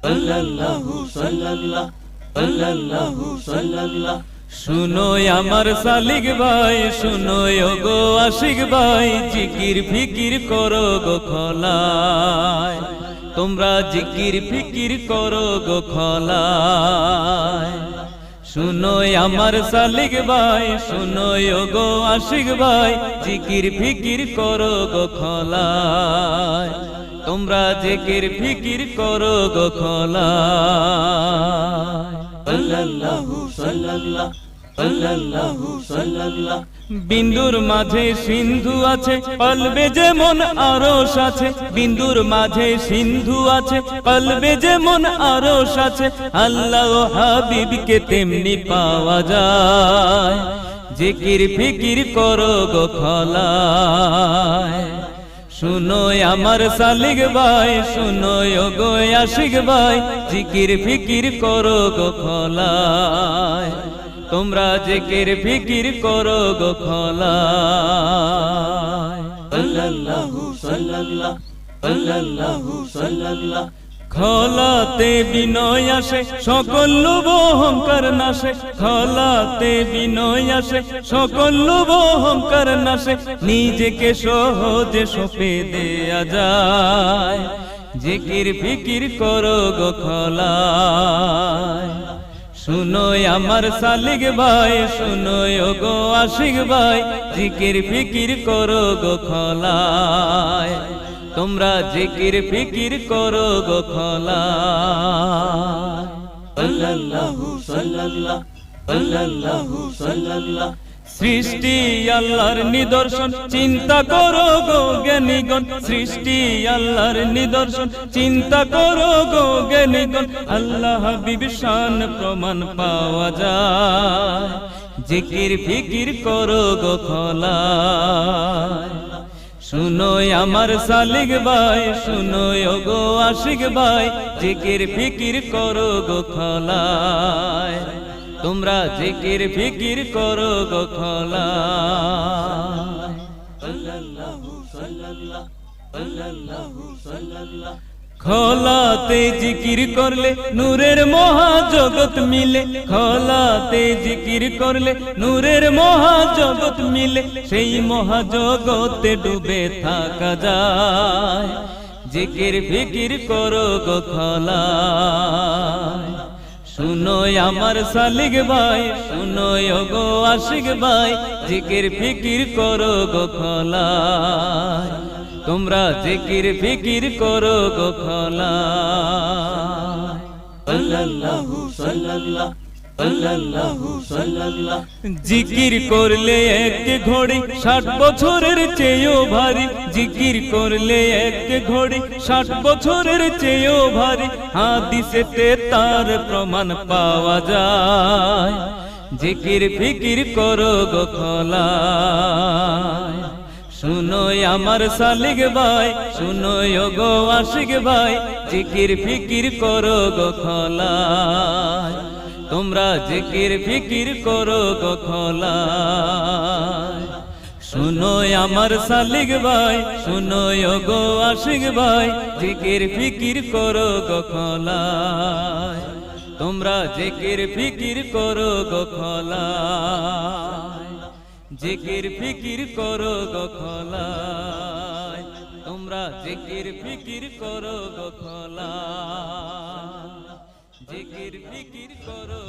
সাল্লাল্লাহু সাল্লাল্লাহ সাল্লাল্লাহু সাল্লাল্লাহ। শুনো আমার সালিক ভাই, শুনো গো আশিক ভাই, জিকির ফিকির করো গো খলায়, তোমরা জিকির ফিকির করো গো খলায়। শুনো আমার সালিক ভাই, শুনো গো আশিক ভাই, জিকির ফিকির করো গো খলায়, তোমরা জিকির ফিকির করো গো খলায়। সাল্লাল্লাহু সাল্লাল্লাহ সাল্লাল্লাহু সাল্লাল্লাহ। বিন্দুর মাঝে সিন্ধু আছে, কলবে যেমন আরশ আছে, বিন্দুর মাঝে সিন্ধু আছে, কলবে যেমন আরশ আছে, আল্লাহ ও হাবিবকে তেমনি পাওয়া যায়, জিকির ফিকির করো গো খলায়। শুনো আমার সালিক ভাই, শুনো গো আশিক ভাই, জিকির ফিকির করো গো খলায়, তোমরা জিকির ফিকির করো গো খলায়। সাল্লাল্লাহু সাল্লাল্লাহ সাল্লাল্লাহু সাল্লাল্লাহ। খলাতে বিনয় আসে, সকল লোভ অহংকার নাশে, খলাতে বিনয় আসে, সকল লোভ অহংকার নাশে, নিজেকে সহজে সঁপে দেয়া যায়, জিকির ফিকির করো গো খলায়। শুনো আমার সালিক ভাই, শুনো গো আশিক ভাই, জিকির ফিকির করো গো খলায়, তোমরা জিকির ফিকির করো গো খলায়। সাল্লাল্লাহু সাল্লাল্লাহ সাল্লাল্লাহু সাল্লাল্লাহ। সৃষ্টি আল্লাহর নিদর্শন, চিন্তা করো গো জ্ঞানীগণ, সৃষ্টি আল্লাহর নিদর্শন, চিন্তা করো গো জ্ঞানীগণ, আল্লাহ হাবিব শান প্রমাণ পাওয়া যায়, জিকির ফিকির করো গো খলায়। শুনো আমার সালিক ভাই, শুনো গো আশিক ভাই, জিকির ফিকির করো গো খলায়, তোমরা জিকির ফিকির করো গো খলায়। সাল্লাল্লাহু সাল্লাল্লাহ সাল্লাল্লাহু সাল্লাল্লাহ। খলাতে জিকির করলে নূরের মহাজগৎ মিলে, খলাতে জিকির করলে নূরের মহাজগৎ মিলে, সেই মহাজগতে ডুবে থাকা যায়, জিকির ফিকির করো গো খলায়। শুনো আমার সালিক ভাই, শুনো গো আশিক ভাই, জিকির ফিকির করো গো খলায়, তোমরা জিকির ফিকির করো গো খলায়। সাল্লাল্লাহু সাল্লাল্লাহ সাল্লাল্লাহু সাল্লাল্লাহ। জিকির করলে এক ঘড়ি 60 বছরের চেয়েও ভারী, জিকির করলে এক ঘড়ি 60 বছরের চেয়েও ভারী, হাদিসেতে তার প্রমাণ পাওয়া যায়, জিকির ফিকির করো গো খলায়। শুনো আমার সালিক ভাই, শুনো গো আশিক ভাই, জিকির ফিকির করো গো খলায়, তোমরা জিকির ফিকির করো গো খলায়। শুনো আমার সালিক ভাই, শুনো গো আশিক ভাই, জিকির ফিকির করো গো খলায়, তোমরা জিকির ফিকির করো গো খলায়, জিকির ফিকির করো গো খলায়, তোমরা জিকির ফিকির করো গো খলায়, জিকির ফিকির করো।